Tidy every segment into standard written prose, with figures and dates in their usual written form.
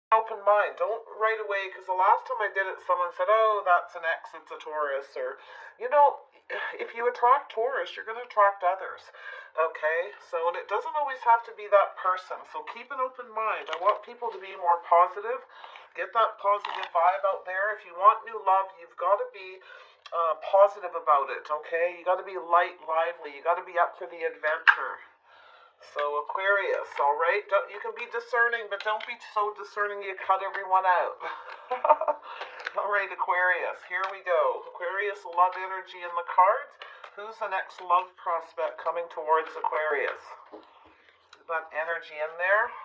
Open mind. Don't right away, because the last time I did it, someone said, oh, that's an X, it's a Taurus. Or, you know, if you attract Taurus, you're going to attract others. Okay? So, and it doesn't always have to be that person. So keep an open mind. I want people to be more positive. Get that positive vibe out there. If you want new love, you've got to be positive about it. Okay? You got to be light, lively. You got to be up for the adventure. So Aquarius, all right? You can be discerning, but don't be so discerning you cut everyone out. All right, Aquarius, here we go. Aquarius, love energy in the cards. Who's the next love prospect coming towards Aquarius? That energy in there.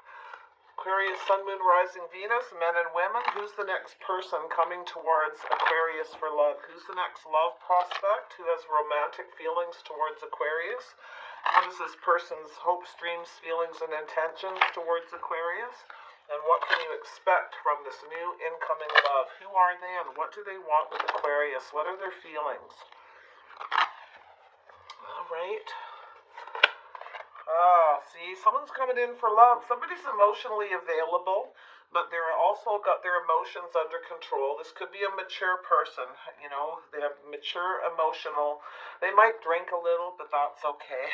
Aquarius, Sun, Moon, Rising, Venus, men and women. Who's the next person coming towards Aquarius for love? Who's the next love prospect who has romantic feelings towards Aquarius? What is this person's hopes, dreams, feelings, and intentions towards Aquarius? And what can you expect from this new incoming love? Who are they and what do they want with Aquarius? What are their feelings? All right. See, someone's coming in for love. Somebody's emotionally available, but they're also got their emotions under control. This could be a mature person, you know, they have mature emotional. They might drink a little, but that's okay.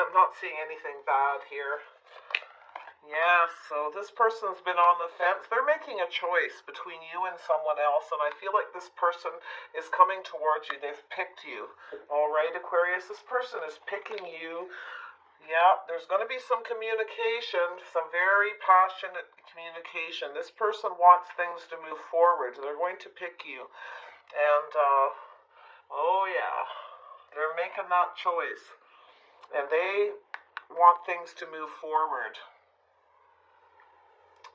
I'm not seeing anything bad here. Yeah, so this person's been on the fence. They're making a choice between you and someone else, and I feel like this person is coming towards you. They've picked you. All right, Aquarius, this person is picking you. Yeah, there's going to be some communication, some very passionate communication. This person wants things to move forward. They're going to pick you. And, oh yeah, they're making that choice. And they want things to move forward.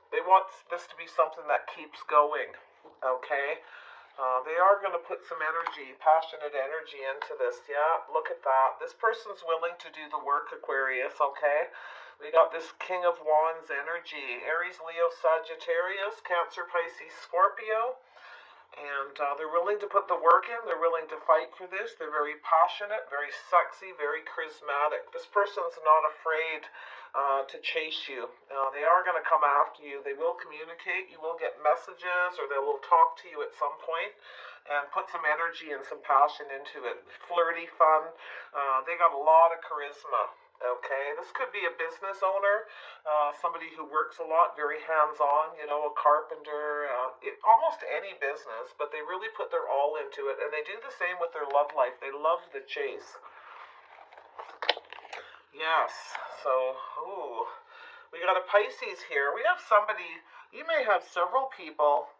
They want this to be something that keeps going, okay? They are going to put some energy, passionate energy into this. Yeah, look at that. This person's willing to do the work, Aquarius, okay? We got this King of Wands energy. Aries, Leo, Sagittarius, Cancer, Pisces, Scorpio. And they're willing to put the work in. They're willing to fight for this. They're very passionate, very sexy, very charismatic. This person's not afraid to chase you. They are going to come after you. They will communicate. You will get messages, or they will talk to you at some point and put some energy and some passion into it. Flirty, fun. They got a lot of charisma. Okay, this could be a business owner, somebody who works a lot, very hands-on, you know, a carpenter, almost any business, but they really put their all into it, and they do the same with their love life. They love the chase. Yes, so, ooh, we got a Pisces here. We have somebody, you may have several people.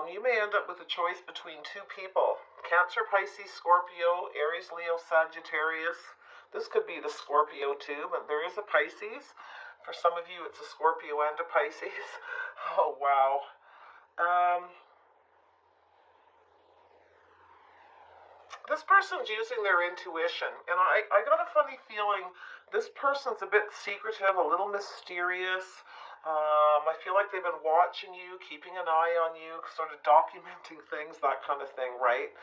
You may end up with a choice between two people. Cancer, Pisces, Scorpio, Aries, Leo, Sagittarius. This could be the Scorpio too, but there is a Pisces. For some of you, it's a Scorpio and a Pisces. Oh, wow. This person's using their intuition, and I got a funny feeling this person's a bit secretive, a little mysterious. I feel like they've been watching you, keeping an eye on you, sort of documenting things, that kind of thing, right?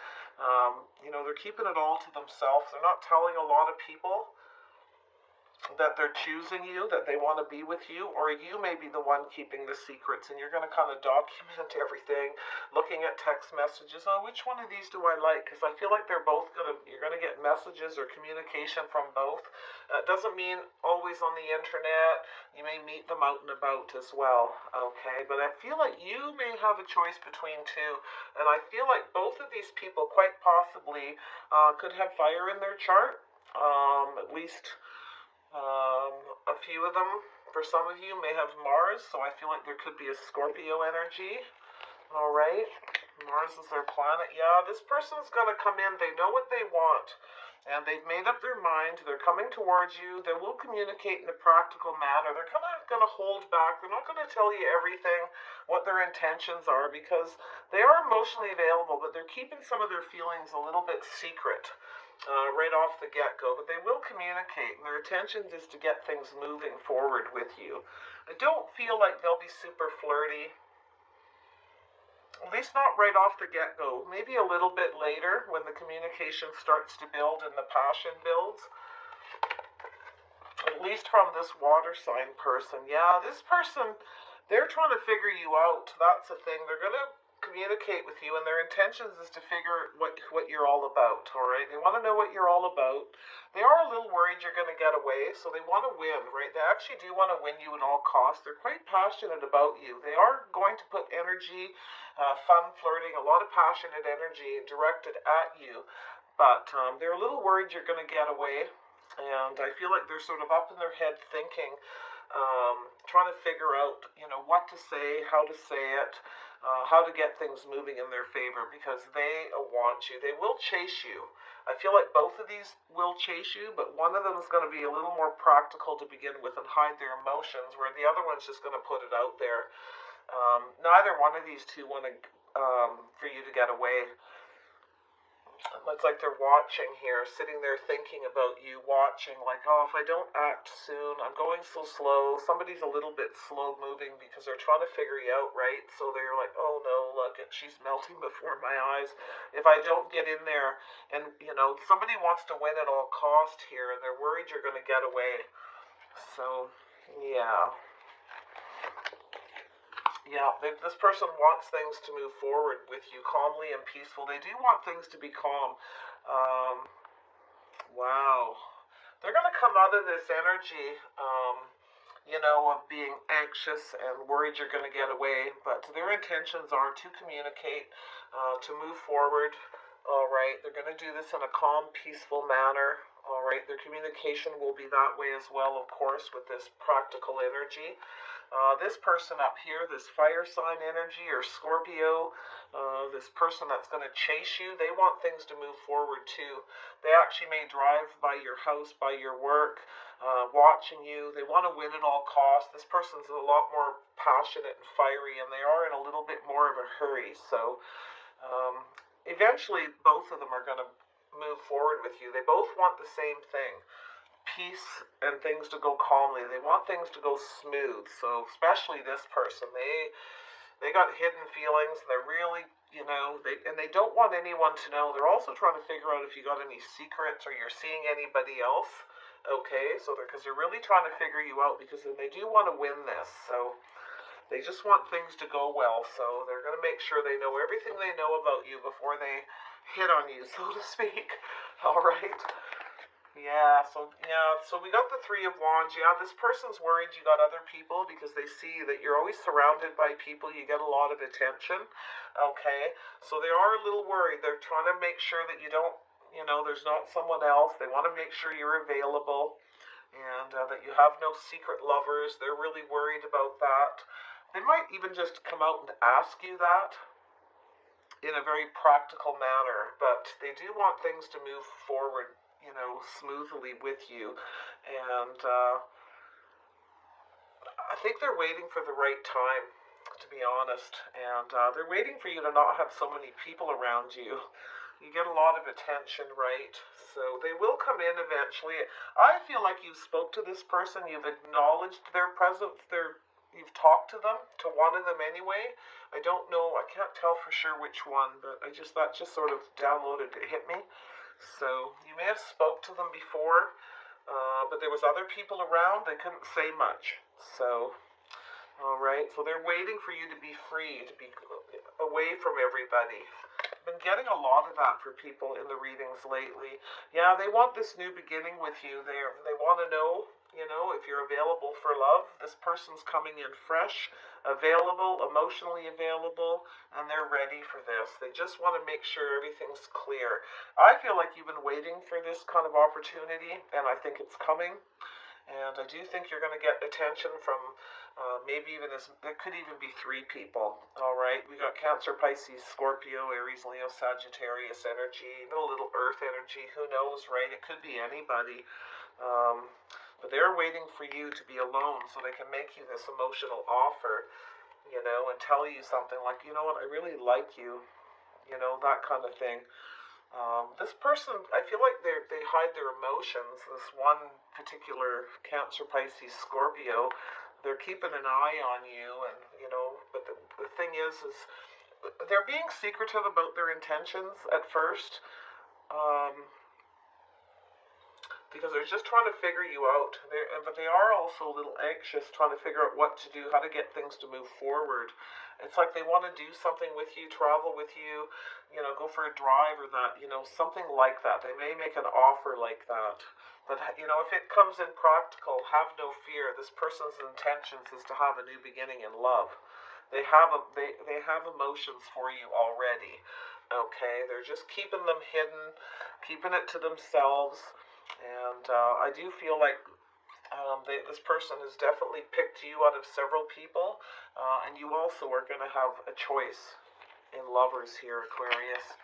You know, they're keeping it all to themselves. They're not telling a lot of people that they're choosing you, that they want to be with you, or you may be the one keeping the secrets, and you're going to kind of document everything, looking at text messages. Oh, which one of these do I like? Because I feel like they're both you're going to get messages or communication from both. It doesn't mean always on the internet. You may meet them out and about as well, okay? But I feel like you may have a choice between two, and I feel like both of these people quite possibly could have fire in their chart, at least. A few of them, for some of you, may have Mars, so I feel like there could be a Scorpio energy. All right, Mars is their planet. Yeah, this person's going to come in. They know what they want, and they've made up their mind. They're coming towards you. They will communicate in a practical manner. They're kind of going to hold back. They're not going to tell you everything, what their intentions are, because they are emotionally available, but they're keeping some of their feelings a little bit secret. Right off the get-go, but they will communicate, and their intention is to get things moving forward with you. I don't feel like they'll be super flirty, at least not right off the get-go. Maybe a little bit later when the communication starts to build and the passion builds. At least from this water sign person. Yeah, this person They're trying to figure you out. That's the thing. They're going to communicate with you, and their intentions is to figure what you're all about. All right, they want to know what you're all about. They are a little worried you're going to get away, so they want to win. Right, they actually do want to win you at all costs. They're quite passionate about you. They are going to put energy, fun, flirting, a lot of passionate energy directed at you, but they're a little worried you're going to get away. And I feel like they're sort of up in their head thinking, trying to figure out, what to say, how to say it, how to get things moving in their favor, because they want you. They will chase you. I feel like both of these will chase you, but one of them is going to be a little more practical to begin with and hide their emotions, where the other one's just going to put it out there. Neither one of these two want to, for you to get away. It's like they're watching here, sitting there thinking about you, watching, like, oh, if I don't act soon, I'm going so slow. Somebody's a little bit slow moving because they're trying to figure you out, right? So they're like, oh no, look, she's melting before my eyes. If I don't get in there, and, somebody wants to win at all cost here, and they're worried you're going to get away. So, yeah. Yeah, this person wants things to move forward with you calmly and peaceful. They do want things to be calm. Um, wow. They're going to come out of this energy, of being anxious and worried you're going to get away. But their intentions are to communicate, to move forward. All right. They're going to do this in a calm, peaceful manner. All right. Their communication will be that way as well, of course, with this practical energy. This person up here, this fire sign energy or Scorpio, this person that's going to chase you, they want things to move forward too. They actually may drive by your house, by your work, watching you. They want to win at all costs. This person's a lot more passionate and fiery, and they are in a little bit more of a hurry. So eventually both of them are going to move forward with you. They both want the same thing: peace and things to go calmly. They want things to go smooth. So especially this person, they got hidden feelings. They're really, they don't want anyone to know. They're also trying to figure out if you got any secrets or you're seeing anybody else. Okay, so because they're really trying to figure you out, because they do want to win this. So they just want things to go well. So they're going to make sure they know everything they know about you before they hit on you, so to speak. All right. So we got the Three of Wands. Yeah, this person's worried you got other people because they see that you're always surrounded by people. You get a lot of attention. Okay, so they are a little worried. They're trying to make sure that you don't, there's not someone else. They want to make sure you're available, and that you have no secret lovers. They're really worried about that. They might even just come out and ask you that in a very practical manner, but they do want things to move forward, smoothly with you. And I think they're waiting for the right time, to be honest. And they're waiting for you to not have so many people around you. You get a lot of attention, right? So they will come in eventually. I feel like you spoke to this person, you've acknowledged their presence, you've talked to them, to one of them anyway. I don't know, I can't tell for sure which one, but that just sort of downloaded, it hit me. So you may have spoke to them before, but there was other people around. They couldn't say much. So, all right. So they're waiting for you to be free, to be away from everybody. I've been getting a lot of that for people in the readings lately. Yeah, they want this new beginning with you. They want to know, if you're available for love. This person's coming in fresh, available, emotionally available, and they're ready for this. They just want to make sure everything's clear. I feel like you've been waiting for this kind of opportunity, and I think it's coming. And I do think you're going to get attention from maybe even there could even be 3 people. All right, we got Cancer, Pisces, Scorpio, Aries, Leo, Sagittarius energy, even a little Earth energy. Who knows, right? It could be anybody. But they're waiting for you to be alone so they can make you this emotional offer, and tell you something like, you know what, I really like you, that kind of thing. This person, I feel like they hide their emotions. This one particular Cancer, Pisces, Scorpio, they're keeping an eye on you, and, but the thing is they're being secretive about their intentions at first. because they're just trying to figure you out. But they are also a little anxious, trying to figure out what to do, how to get things to move forward. It's like they want to do something with you, travel with you, go for a drive or that, something like that. They may make an offer like that. But, if it comes in practical, have no fear. This person's intentions is to have a new beginning in love. They have emotions for you already. Okay, they're just keeping them hidden, keeping it to themselves. And I do feel like this person has definitely picked you out of several people, and you also are going to have a choice in lovers here, Aquarius.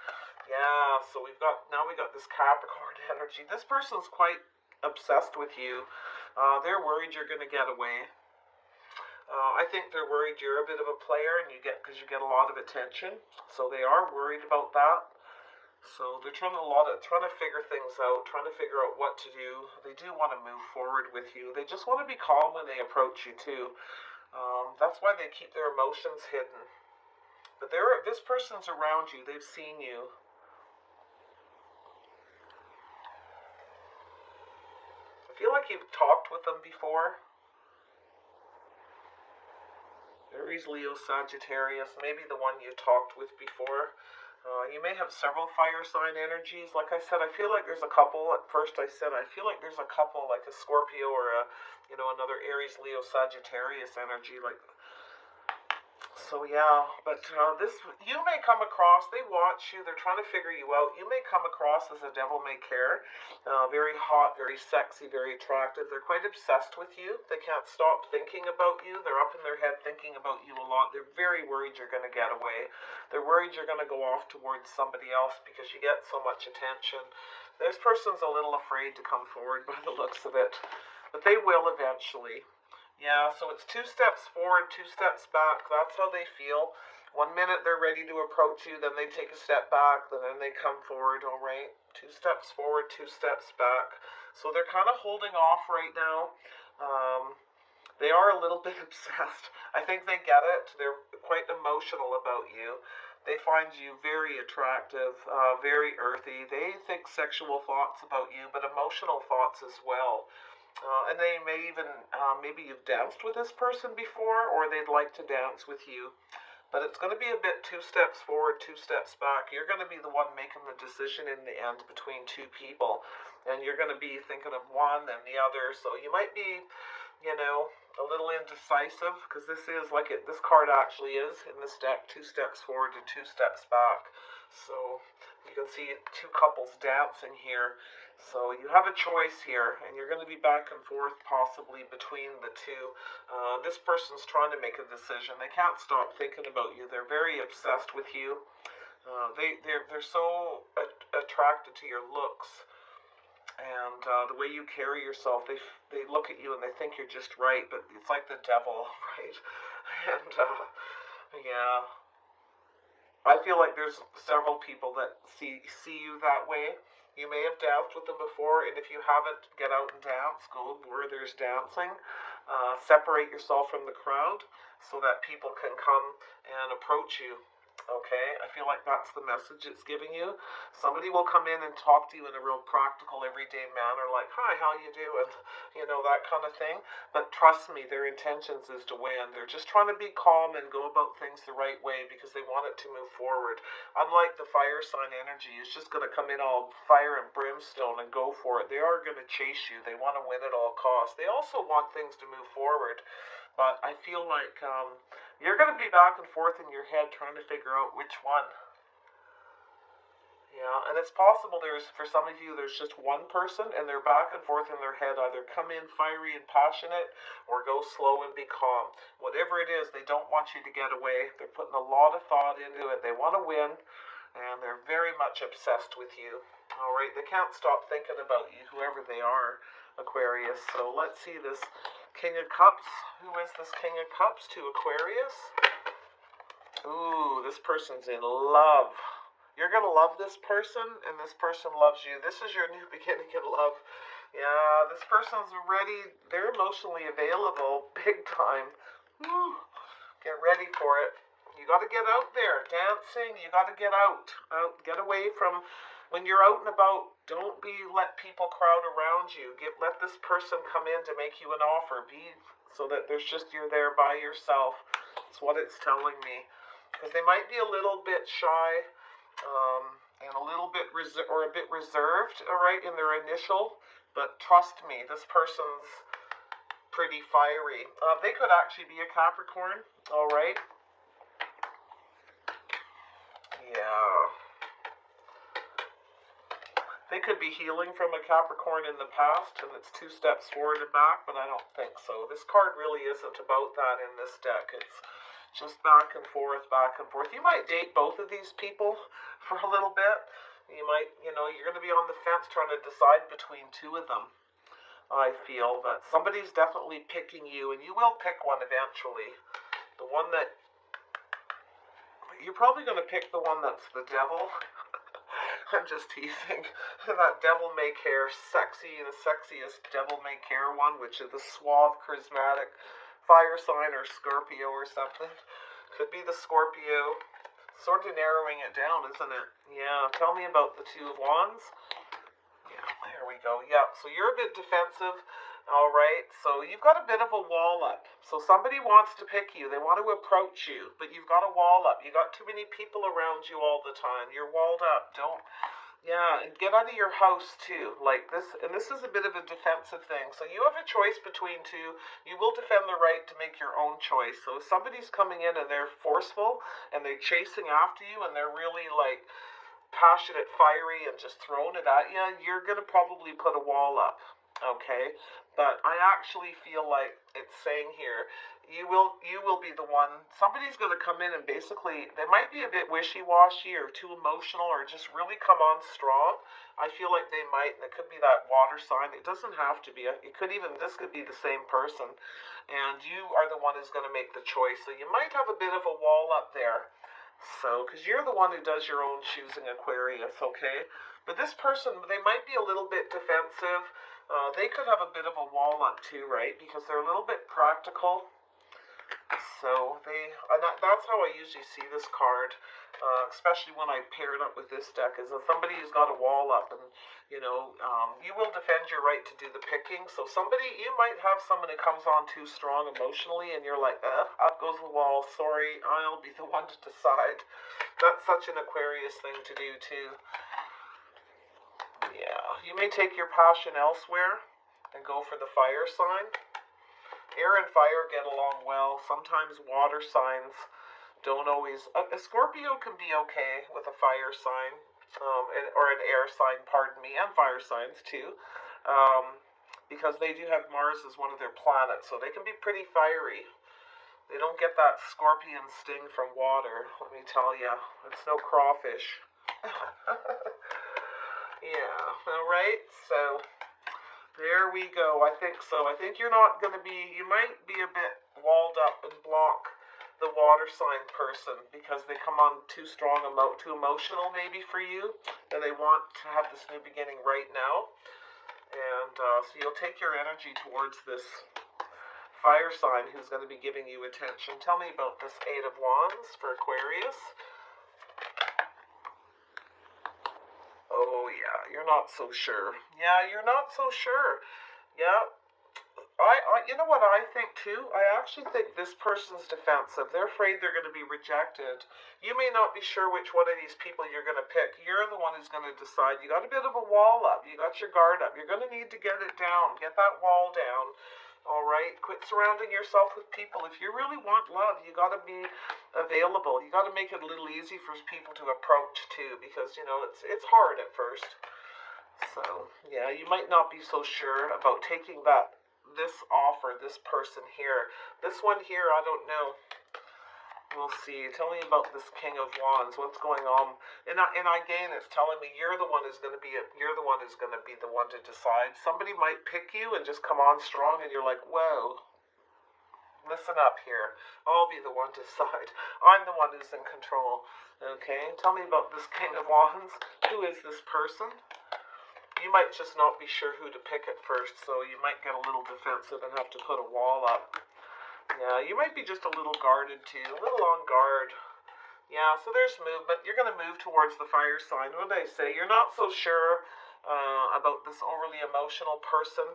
Yeah, so we got this Capricorn energy. This person's quite obsessed with you. They're worried you're going to get away. I think they're worried you're a bit of a player, and because you get a lot of attention. So they are worried about that. So they're trying to figure things out, trying to figure out what to do. They do want to move forward with you. They just want to be calm when they approach you too. That's why they keep their emotions hidden. But this person's around you. They've seen you. I feel like you've talked with them before. Aries, Leo, Sagittarius, maybe the one you talked with before. You may have several fire sign energies. Like I said, I feel like there's a couple. At first I said I feel like there's a couple, like a Scorpio or another Aries, Leo, Sagittarius energy. So yeah, but you may come across, they watch you, they're trying to figure you out. You may come across as a devil may care, very hot, very sexy, very attractive. They're quite obsessed with you. They can't stop thinking about you. They're up in their head thinking about you a lot. They're very worried you're going to get away. They're worried you're going to go off towards somebody else because you get so much attention. This person's a little afraid to come forward by the looks of it, but they will eventually. Yeah, so it's 2 steps forward, 2 steps back. That's how they feel. 1 minute they're ready to approach you, then they take a step back, then they come forward, all right? 2 steps forward, 2 steps back. So they're kind of holding off right now. They are a little bit obsessed. I think they get it. They're quite emotional about you. They find you very attractive, very earthy. They think sexual thoughts about you, but emotional thoughts as well. And they may even, maybe you've danced with this person before, or they'd like to dance with you. But it's going to be a bit 2 steps forward, 2 steps back. You're going to be the one making the decision in the end between 2 people. And you're going to be thinking of one and the other. So you might be, a little indecisive, because this card actually is in this deck, 2 steps forward and 2 steps back. So you can see 2 couples dancing here. So you have a choice here, and you're going to be back and forth possibly between the 2. This person's trying to make a decision. They can't stop thinking about you. They're very obsessed with you. They're so attracted to your looks and the way you carry yourself. They look at you and they think you're just right, but it's like the devil, right? And yeah, I feel like there's several people that see you that way. You may have danced with them before, and if you haven't, get out and dance. Go where there's dancing. Separate yourself from the crowd so that people can come and approach you. Okay, I feel like that's the message it's giving you. Somebody will come in and talk to you in a real practical, everyday manner, like, hi, how you doing? That kind of thing. But trust me, their intentions is to win. They're just trying to be calm and go about things the right way because they want it to move forward. Unlike the fire sign energy, it's just going to come in all fire and brimstone and go for it. They are going to chase you. They want to win at all costs. They also want things to move forward. But I feel like you're going to be back and forth in your head trying to figure out which one. Yeah, and it's possible for some of you, there's just one person and they're back and forth in their head. Either come in fiery and passionate or go slow and be calm. Whatever it is, they don't want you to get away. They're putting a lot of thought into it. They want to win, and they're very much obsessed with you. All right, they can't stop thinking about you, whoever they are, Aquarius. So let's see this King of Cups. Who is this King of Cups to Aquarius? Ooh, this person's in love. You're going to love this person, and this person loves you. This is your new beginning in love. Yeah, this person's ready. They're emotionally available big time. Woo. Get ready for it. You got to get out there dancing. You got to get out. Get away from when you're out and about, don't let people crowd around you. Let this person come in to make you an offer. So that there's just you're there by yourself. That's what it's telling me. Because they might be a little bit shy, and a little bit a bit reserved, all right, in their initial. But trust me, this person's pretty fiery. They could actually be a Capricorn, all right. Yeah. They could be healing from a Capricorn in the past, and it's 2 steps forward and back, but I don't think so. This card really isn't about that in this deck. It's just back and forth, back and forth. You might date both of these people for a little bit. You might, you're going to be on the fence trying to decide between 2 of them, I feel. But somebody's definitely picking you, and you will pick one eventually. The one that... You're probably going to pick the one that's the devil. I'm just teasing. That devil may care, the sexiest devil may care one, which is the suave, charismatic fire sign or Scorpio or something. Could be the Scorpio. Sort of narrowing it down, isn't it? Yeah, tell me about the 2 of Wands. Yeah, there we go. Yeah, so you're a bit defensive. All right, so you've got a bit of a wall up. So somebody wants to pick you. They want to approach you, but you've got a wall up. You got too many people around you all the time. You're walled up. Yeah, and get out of your house too. Like this, and this is a bit of a defensive thing. So you have a choice between 2. You will defend the right to make your own choice. So if somebody's coming in and they're forceful and they're chasing after you and they're really like passionate, fiery, and just throwing it at you, you're going to probably put a wall up. Okay, but I actually feel like it's saying here, you will be the one. Somebody's going to come in and basically, they might be a bit wishy-washy or too emotional or just really come on strong. I feel like they might, and it could be that water sign. It doesn't have to be. This could be the same person, and you are the one who's going to make the choice. So you might have a bit of a wall up there. So, because you're the one who does your own choosing, Aquarius, okay? But this person, they might be a little bit defensive. They could have a bit of a wall up too, right? Because they're a little bit practical. So that's how I usually see this card, especially when I pair it up with this deck, is if somebody who's got a wall up, and you will defend your right to do the picking. So you might have someone who comes on too strong emotionally, and you're like, up goes the wall. Sorry, I'll be the one to decide. That's such an Aquarius thing to do too. Yeah, you may take your passion elsewhere and go for the fire sign. Air and fire get along well. Sometimes water signs don't always... A Scorpio can be okay with a fire sign, or an air sign, pardon me, and fire signs too, because they do have Mars as one of their planets, so they can be pretty fiery. They don't get that scorpion sting from water, let me tell you. It's no crawfish. Yeah, alright, so... There we go. I think so. I think you're not going to be... You might be a bit walled up and block the water sign person because they come on too strong, too emotional maybe for you, and they want to have this new beginning right now. And so you'll take your energy towards this fire sign who's going to be giving you attention. Tell me about this 8 of Wands for Aquarius. Oh, yeah, you're not so sure. Yeah, you're not so sure. Yeah. You know what I think, too? I actually think this person's defensive. They're afraid they're going to be rejected. You may not be sure which one of these people you're going to pick. You're the one who's going to decide. You got a bit of a wall up. You got your guard up. You're going to need to get it down. Get that wall down. All right? Quit surrounding yourself with people. If you really want love, you got to be available. You got to make it a little easy for people to approach, too, because, it's hard at first. So, yeah, you might not be so sure about taking this offer, this person here. This one here, I don't know. We'll see. Tell me about this King of Wands. What's going on? And again, it's telling me you're the one who's going to be the one to decide. Somebody might pick you and just come on strong, and you're like, whoa. Listen up here. I'll be the one to decide. I'm the one who's in control. Okay? Tell me about this King of Wands. Who is this person? You might just not be sure who to pick at first, so you might get a little defensive and have to put a wall up. Yeah, you might be just a little guarded too, a little on guard. Yeah, so there's movement. You're going to move towards the fire sign. What did I say? You're not so sure about this overly emotional person.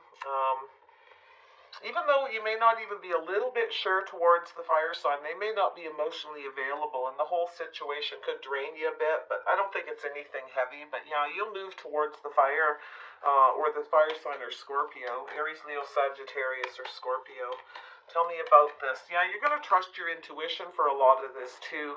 Even though you may not even be a little bit sure towards the fire sign, they may not be emotionally available, and the whole situation could drain you a bit, but I don't think it's anything heavy. But yeah, you'll move towards the fire, or the fire sign, or Scorpio, Aries, Leo, Sagittarius, or Scorpio. Tell me about this. Yeah, you're going to trust your intuition for a lot of this, too.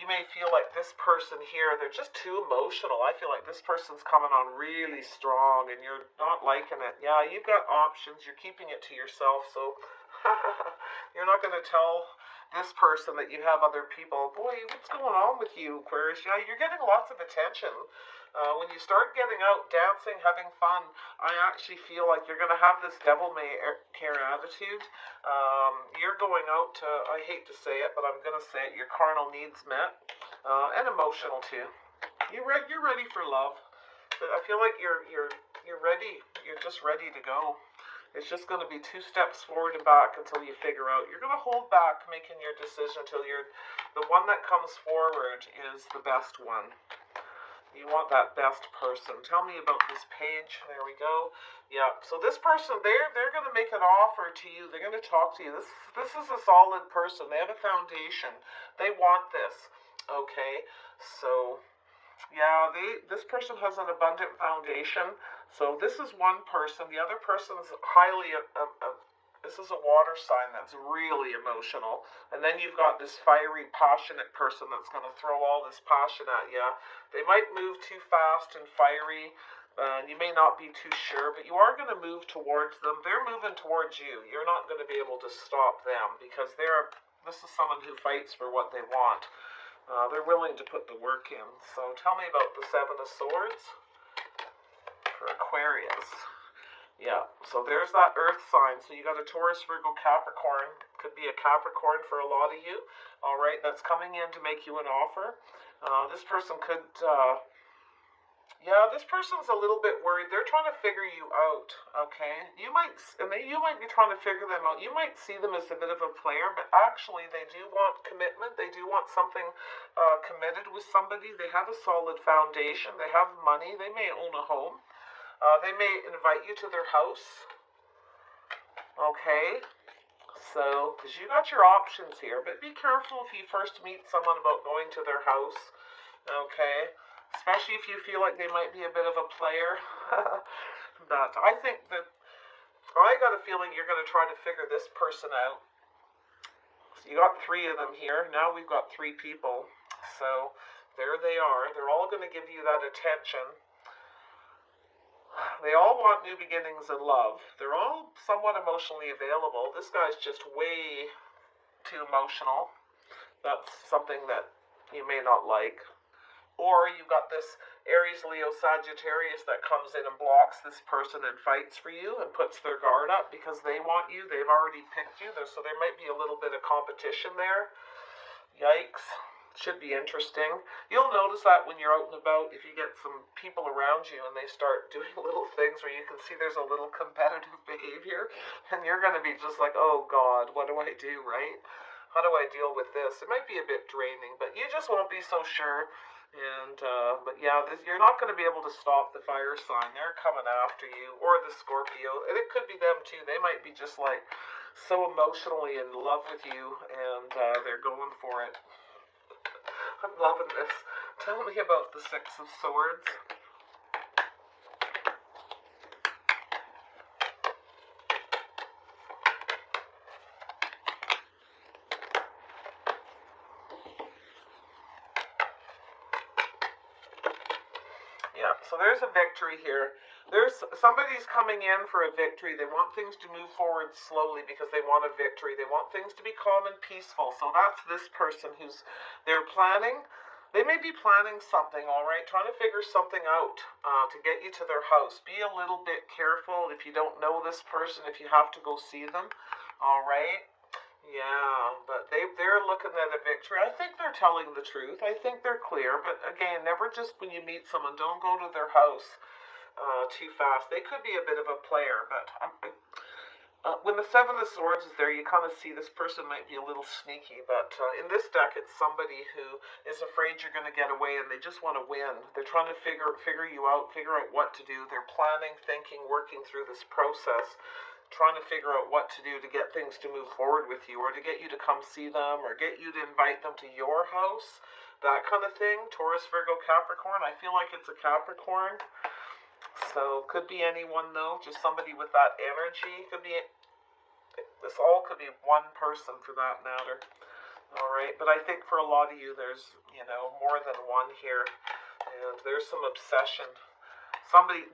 You may feel like this person here, they're just too emotional. I feel like this person's coming on really strong and you're not liking it. Yeah, you've got options. You're keeping it to yourself, so you're not going to tell this person that you have other people. Boy, what's going on with you, Aquarius? Yeah, you're getting lots of attention. When you start getting out, dancing, having fun, I actually feel like you're going to have this devil-may-care attitude. You're going out to, I hate to say it, but I'm going to say it, your carnal needs met, and emotional too. You're ready for love. But I feel like you're ready. You're just ready to go. It's just going to be 2 steps forward and back until you figure out. You're going to hold back making your decision until the one that comes forward is the best one. You want that best person. Tell me about this page. There we go. Yeah, so this person, they're going to make an offer to you. They're going to talk to you. This is a solid person. They have a foundation. They want this. Okay, so yeah, this person has an abundant foundation. So this is one person. The other person's highly this is a water sign that's really emotional. And then you've got this fiery, passionate person that's going to throw all this passion at you. They might move too fast and fiery. You may not be too sure, but you are going to move towards them. They're moving towards you. You're not going to be able to stop them because this is someone who fights for what they want. They're willing to put the work in. So tell me about the Seven of Swords for Aquarius. Yeah, so there's that earth sign. So you got a Taurus, Virgo, Capricorn. Could be a Capricorn for a lot of you. All right, that's coming in to make you an offer. This person could, yeah, this person's a little bit worried. They're trying to figure you out, okay? You might be trying to figure them out. You might see them as a bit of a player, but actually they do want commitment. They do want something committed with somebody. They have a solid foundation. They have money. They may own a home. They may invite you to their house. Okay, so, because you got your options here, but be careful if you first meet someone about going to their house. Okay, especially if you feel like they might be a bit of a player. But I think that I got a feeling you're going to try to figure this person out. So you got 3 of them here. Now we've got 3 people. So there they are. They're all going to give you that attention. They all want new beginnings in love. They're all somewhat emotionally available. This guy's just way too emotional. That's something that you may not like. Or you've got this Aries, Leo, Sagittarius that comes in and blocks this person and fights for you and puts their guard up because they want you. They've already picked you. So there might be a little bit of competition there. Yikes. Should be interesting. You'll notice that when you're out and about, if you get some people around you and they start doing little things where you can see there's a little competitive behavior, and you're going to be just like, oh God, what do I do, right? How do I deal with this? It might be a bit draining, but you just won't be so sure. And, but yeah, you're not going to be able to stop the fire sign. They're coming after you, or the Scorpio. And it could be them too. They might be just like so emotionally in love with you, and they're going for it. I'm loving this. Tell me about the Six of Swords. Yeah, so there's a victory here. Somebody's coming in for a victory. They want things to move forward slowly because they want a victory. They want things to be calm and peaceful. So that's this person they're planning. They may be planning something, all right, trying to figure something out to get you to their house. Be a little bit careful if you don't know this person, if you have to go see them, all right? Yeah, but they're looking at a victory. I think they're telling the truth. I think they're clear. But again, never just when you meet someone, don't go to their house too fast. They could be a bit of a player, but when the Seven of Swords is there, you kind of see this person might be a little sneaky, but in this deck, it's somebody who is afraid you're going to get away, and they just want to win. They're trying to figure you out, figure out what to do. They're planning, thinking, working through this process, trying to figure out what to do to get things to move forward with you, or to get you to come see them, or get you to invite them to your house, that kind of thing. Taurus, Virgo, Capricorn. I feel like it's a Capricorn. So could be anyone though, just somebody with that energy. Could be, this all could be one person for that matter. All right, but I think for a lot of you, there's, more than one here, and there's some obsession.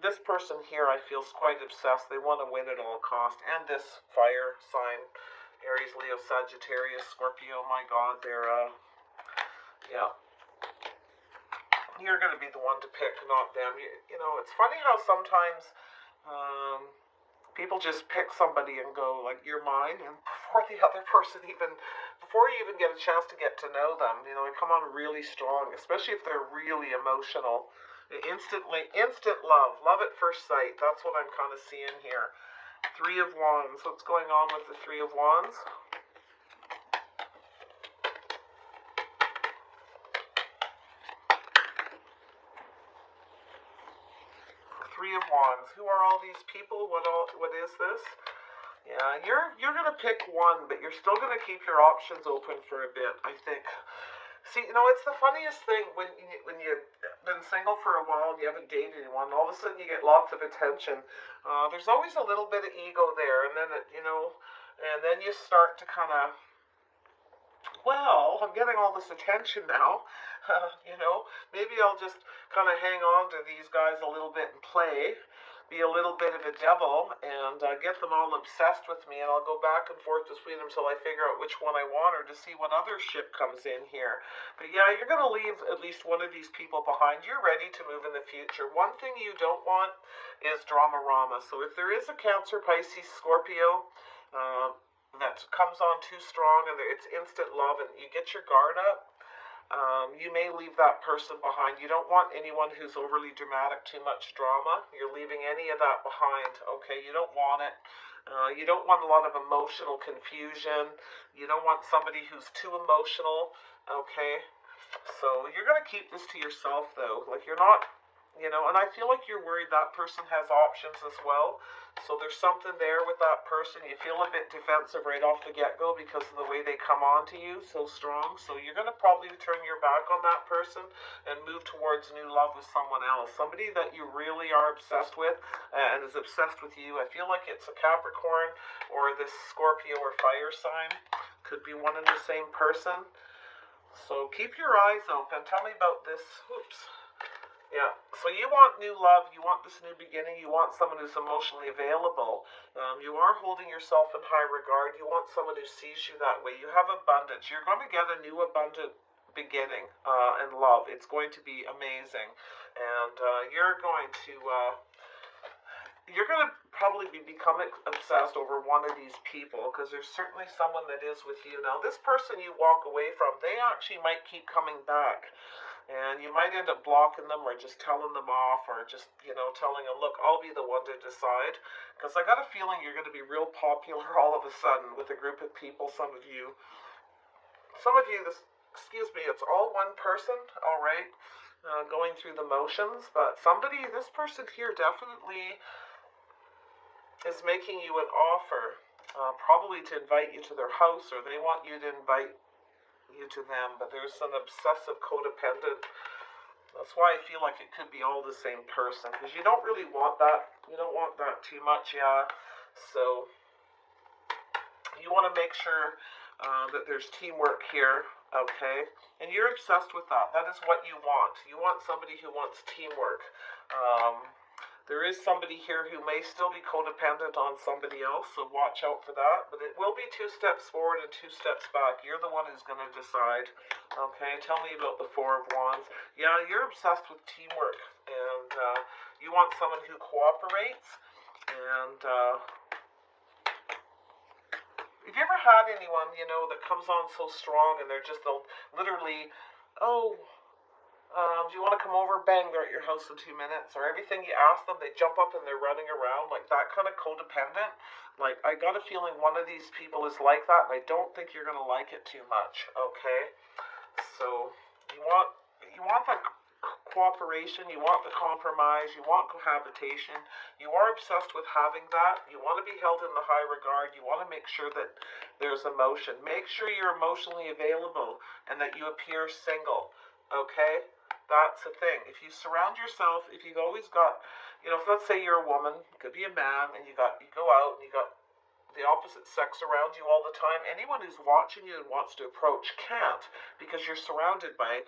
This person here, I feel, is quite obsessed. They want to win at all cost. And this fire sign, Aries, Leo, Sagittarius, Scorpio, my God, they're, yeah. You're going to be the one to pick, not them. It's funny how sometimes people just pick somebody and go, like, you're mine, and before you even get a chance to get to know them, they come on really strong, especially if they're really emotional. Instant love at first sight. That's what I'm kind of seeing here. Three of Wands. What's going on with the Three of Wands? Three of Wands. Who are all these people? What is this? Yeah, you're gonna pick one, but you're still gonna keep your options open for a bit, I think. See, it's the funniest thing when you've been single for a while and you haven't dated anyone, all of a sudden you get lots of attention. There's always a little bit of ego there, and then and then you start to kind of, well, I'm getting all this attention now. Maybe I'll just kind of hang on to these guys a little bit and play, be a little bit of a devil, and get them all obsessed with me, and I'll go back and forth between them until I figure out which one I want, or to see what other ship comes in here. But yeah, you're going to leave at least one of these people behind. You're ready to move in the future. One thing you don't want is drama-rama. So if there is a Cancer, Pisces, Scorpio, that comes on too strong and it's instant love and you get your guard up, you may leave that person behind. You don't want anyone who's overly dramatic, too much drama. You're leaving any of that behind, okay? You don't want it. You don't want a lot of emotional confusion. You don't want somebody who's too emotional, okay? So you're going to keep this to yourself, though. Like, you're not, and I feel like you're worried that person has options as well. So there's something there with that person. You feel a bit defensive right off the get-go because of the way they come on to you so strong. So you're going to probably turn your back on that person and move towards new love with someone else. Somebody that you really are obsessed with and is obsessed with you. I feel like it's a Capricorn or this Scorpio or fire sign. Could be one and the same person. So keep your eyes open. Tell me about this. Oops. Yeah, so you want new love, you want this new beginning, you want someone who's emotionally available. You are holding yourself in high regard. You want someone who sees you that way. You have abundance. You're going to get a new abundant beginning in love. It's going to be amazing. And you're going to probably be becoming obsessed over one of these people, because there's certainly someone that is with you. Now, this person you walk away from, they actually might keep coming back. And you might end up blocking them or just telling them off, or just, telling them, look, I'll be the one to decide. Because I got a feeling you're going to be real popular all of a sudden with a group of people. Some of you, it's all one person, all right, going through the motions. But this person here definitely is making you an offer, probably to invite you to their house, or they want you to invite you to them, but there's an obsessive codependent. That's why I feel like it could be all the same person, because you don't really want that. You don't want that too much, yeah. So you want to make sure that there's teamwork here, okay? And you're obsessed with that. That is what you want. You want somebody who wants teamwork. There is somebody here who may still be codependent on somebody else, so watch out for that. But it will be 2 steps forward and 2 steps back. You're the one who's going to decide. Okay, tell me about the Four of Wands. Yeah, you're obsessed with teamwork, and you want someone who cooperates. And have you ever had anyone, that comes on so strong and they're just literally, oh, Do you want to come over? Bang, they're at your house in 2 minutes. Or everything you ask them, they jump up and they're running around. Like that kind of codependent. Like, I got a feeling one of these people is like that, and I don't think you're going to like it too much, okay? So, you want the cooperation, you want the compromise, you want cohabitation. You are obsessed with having that. You want to be held in the high regard. You want to make sure that there's emotion. Make sure you're emotionally available and that you appear single, okay? That's the thing. If you surround yourself, if you've always got, let's say you're a woman, it could be a man, and you go out and you got the opposite sex around you all the time. Anyone who's watching you and wants to approach can't, because you're surrounded by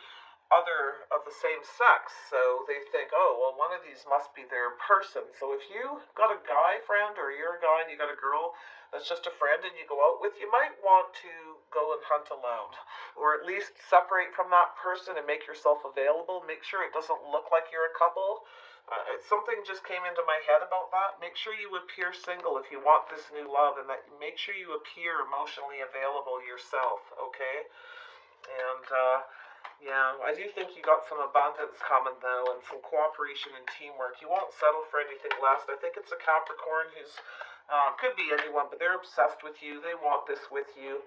other of the same sex. So they think, oh, well, one of these must be their person. So if you got a guy friend, or you're a guy and you got a girl that's just a friend and you go out with, you might want to go and hunt alone, or at least separate from that person and make yourself available. Make sure it doesn't look like you're a couple. Something just came into my head about that. Make sure you appear single if you want this new love, and that make sure you appear emotionally available yourself, okay? And yeah, I do think you got some abundance coming though, and some cooperation and teamwork. You won't settle for anything less. I think it's a Capricorn who's could be anyone, but they're obsessed with you. They want this with you,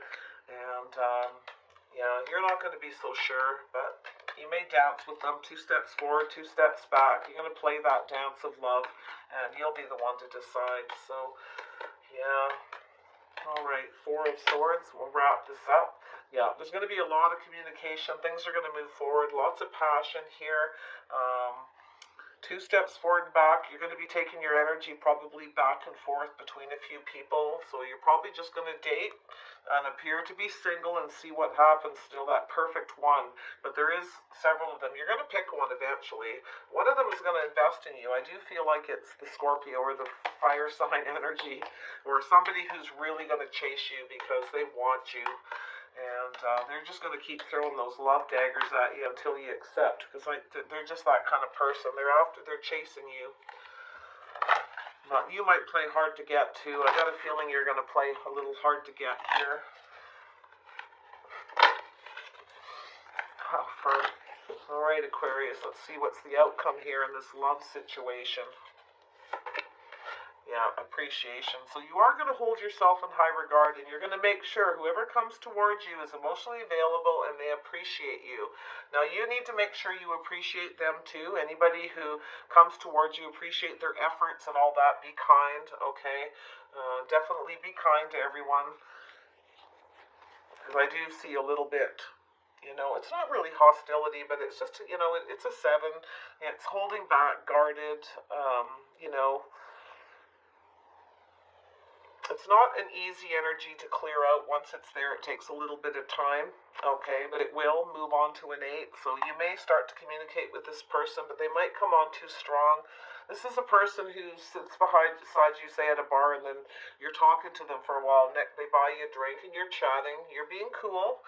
and yeah, you're not going to be so sure, but you may dance with them 2 steps forward, 2 steps back. You're going to play that dance of love, and you'll be the one to decide. So, yeah. All right, 4 of Swords. We'll wrap this up. Yeah, there's going to be a lot of communication. Things are going to move forward. Lots of passion here. 2 steps forward and back. You're going to be taking your energy probably back and forth between a few people. So you're probably just going to date and appear to be single and see what happens. Still that perfect one. But there is several of them. You're going to pick one eventually. One of them is going to invest in you. I do feel like it's the Scorpio or the fire sign energy, or somebody who's really going to chase you because they want you. And they're just going to keep throwing those love daggers at you until you accept, because they're just that kind of person. They're chasing you. You might play hard to get too. I got a feeling you're going to play a little hard to get here. All right, Aquarius. Let's see what's the outcome here in this love situation. Yeah, appreciation. So you are going to hold yourself in high regard, and you're going to make sure whoever comes towards you is emotionally available and they appreciate you. Now, you need to make sure you appreciate them too. Anybody who comes towards you, appreciate their efforts and all that. Be kind, okay? Definitely be kind to everyone, because I do see a little bit. It's not really hostility, but it's just, it's a 7. It's holding back, guarded, It's not an easy energy to clear out. Once it's there, it takes a little bit of time, okay? But it will move on to an 8. So you may start to communicate with this person, but they might come on too strong. This is a person who sits beside you, say at a bar, and then you're talking to them for a while. Next, they buy you a drink, and you're chatting. You're being cool,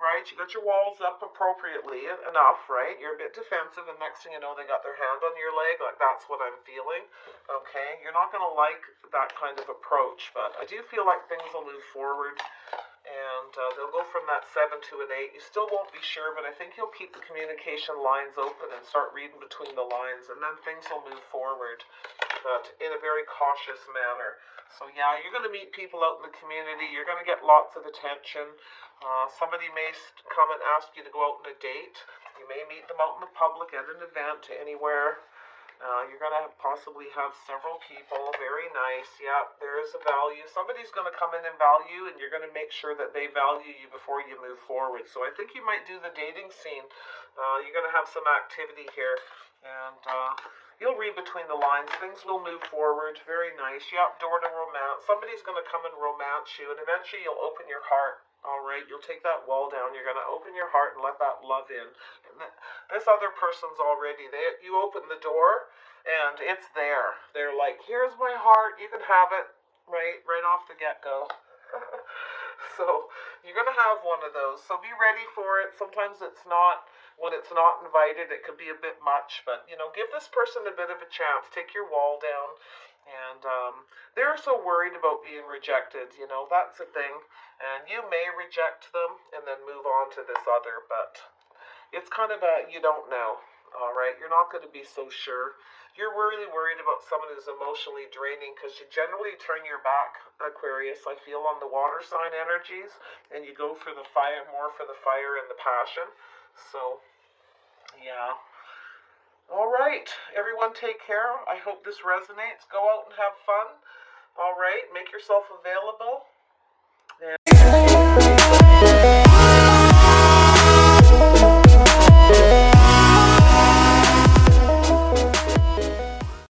right? You got your walls up appropriately enough, right? You're a bit defensive, and next thing you know, they got their hand on your leg. Like, that's what I'm feeling, okay? You're not going to like that kind of approach, but I do feel like things will move forward, and they'll go from that 7 to an 8. You still won't be sure, but I think you'll keep the communication lines open and start reading between the lines, and then things will move forward, but in a very cautious manner. So yeah, you're going to meet people out in the community. You're going to get lots of attention. Somebody may come and ask you to go out on a date. You may meet them out in the public at an event, anywhere. You're going to possibly have several people. Very nice. Yeah, there is a value. Somebody's going to come in and value, and you're going to make sure that they value you before you move forward. So I think you might do the dating scene. You're going to have some activity here, and you'll read between the lines. Things will move forward. Very nice. Yep, door to romance. Somebody's going to come and romance you, and eventually you'll open your heart. All right, you'll take that wall down. You're going to open your heart and let that love in. And this other person's already there. You open the door, and it's there. They're like, here's my heart. You can have it, right off the get-go. So you're going to have one of those. So be ready for it. Sometimes when it's not invited, it can be a bit much. But, give this person a bit of a chance. Take your wall down. And they're so worried about being rejected. That's a thing. And you may reject them and then move on to this other. But it's kind of a you don't know. All right, you're not going to be so sure. You're really worried about someone who's emotionally draining because you generally turn your back, Aquarius, I feel, on the water sign energies, and you go for the fire, more for the fire and the passion. So, yeah. All right, everyone take care. I hope this resonates. Go out and have fun. All right, make yourself available. And